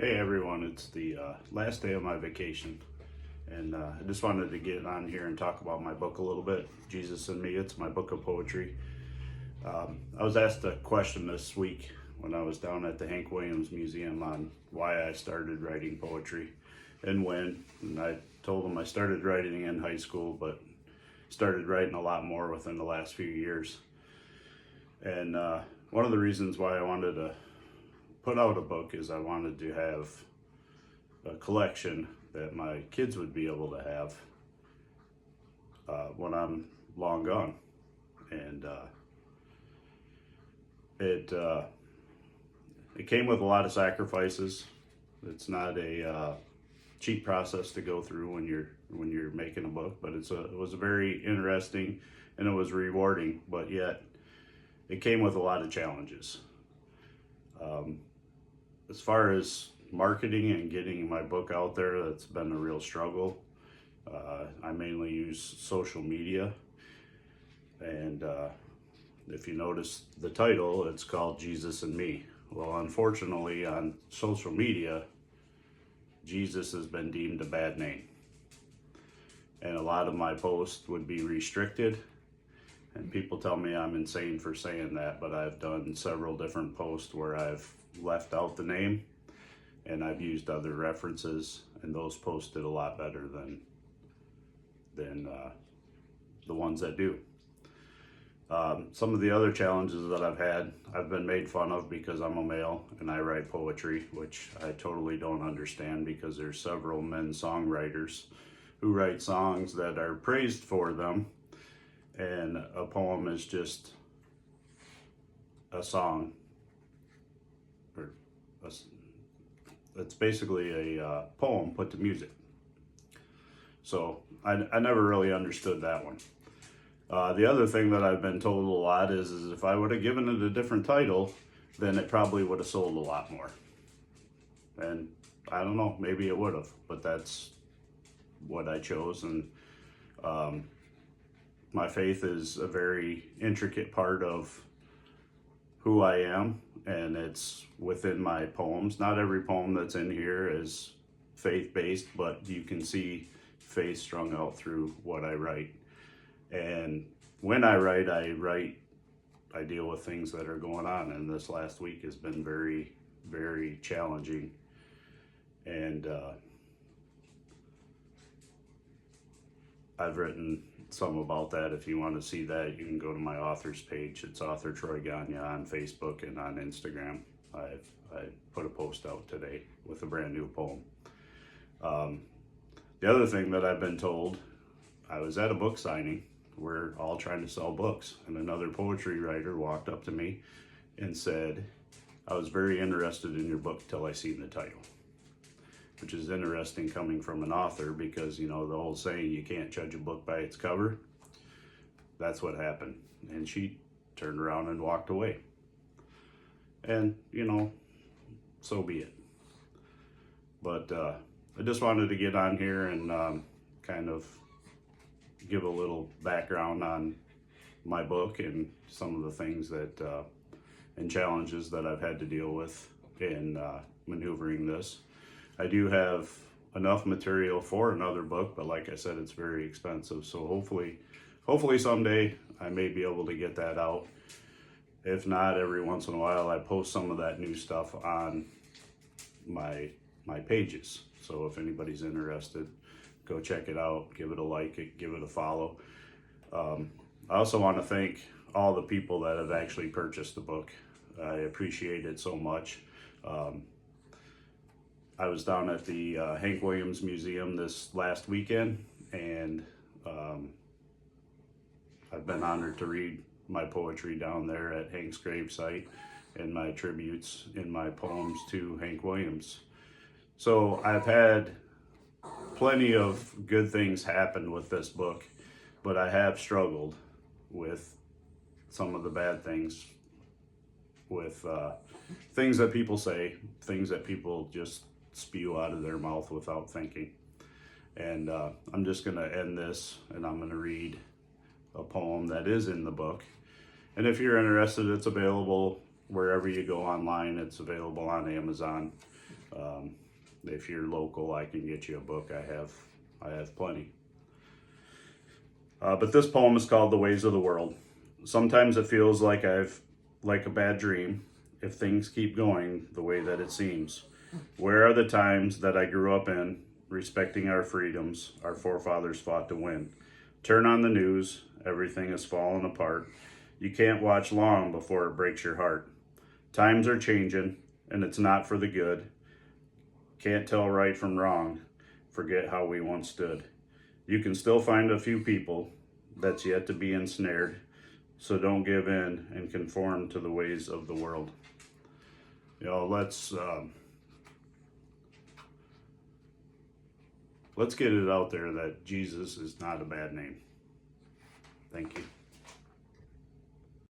Hey everyone, it's the last day of my vacation, and I just wanted to get on here and talk about my book a little bit, Jesus and Me. It's my book of poetry. I was asked a question this week when I was down at the Hank Williams Museum on why I started writing poetry and when. And I told them I started writing in high school, but started writing a lot more within the last few years. And one of the reasons why I wanted to put out a book is I wanted to have a collection that my kids would be able to have when I'm long gone. And it came with a lot of sacrifices. It's not a cheap process to go through when you're making a book, but it was a very interesting and it was rewarding, but yet it came with a lot of challenges. As far as marketing and getting my book out there, that's been a real struggle. I mainly use social media, and if you notice the title, it's called Jesus and Me. Well, unfortunately, on social media, Jesus has been deemed a bad name, and a lot of my posts would be restricted. And people tell me I'm insane for saying that, but I've done several different posts where I've left out the name and I've used other references, and those posts did a lot better than the ones that do. Some of the other challenges that I've been made fun of because I'm a male and I write poetry, which I totally don't understand, because there's several men songwriters who write songs that are praised for them, and a poem is just a song, or it's basically a poem put to music. So I never really understood that one. The other thing that I've been told a lot is if I would have given it a different title, then it probably would have sold a lot more. And I don't know, maybe it would have, but that's what I chose. And my faith is a very intricate part of who I am, and it's within my poems. Not every poem that's in here is faith-based, but you can see faith strung out through what I write. And when I write, I deal with things that are going on, and this last week has been very, very challenging. And I've written some about that. If you want to see that, you can go to my author's page. It's author Troy Gagne on Facebook and on Instagram. I put a post out today with a brand new poem. The other thing that I've been told, I was at a book signing. We're all trying to sell books, and another poetry writer walked up to me and said, "I was very interested in your book till I seen the title." Which is interesting coming from an author, because you know the old saying, you can't judge a book by its cover. That's what happened, and she turned around and walked away. And you know, so be it. But I just wanted to get on here and kind of give a little background on my book and some of the things that and challenges that I've had to deal with in maneuvering this. I do have enough material for another book, but like I said, it's very expensive. So hopefully someday I may be able to get that out. If not, every once in a while I post some of that new stuff on my pages. So if anybody's interested, go check it out, give it a like, give it a follow. I also want to thank all the people that have actually purchased the book. I appreciate it so much. I was down at the Hank Williams Museum this last weekend, and I've been honored to read my poetry down there at Hank's gravesite and my tributes in my poems to Hank Williams. So I've had plenty of good things happen with this book, but I have struggled with some of the bad things, with things that people say, things that people just spew out of their mouth without thinking. And I'm just going to end this, and I'm going to read a poem that is in the book. And if you're interested, it's available wherever you go online. It's available on Amazon. If you're local, I can get you a book. I have plenty. But this poem is called The Ways of the World. Sometimes it feels like like a bad dream if things keep going the way that it seems. Where are the times that I grew up in, respecting our freedoms our forefathers fought to win? Turn on the news, everything is falling apart. You can't watch long before it breaks your heart. Times are changing, and it's not for the good. Can't tell right from wrong, forget how we once stood. You can still find a few people that's yet to be ensnared, so don't give in and conform to the ways of the world. Let's get it out there that Jesus is not a bad name. Thank you.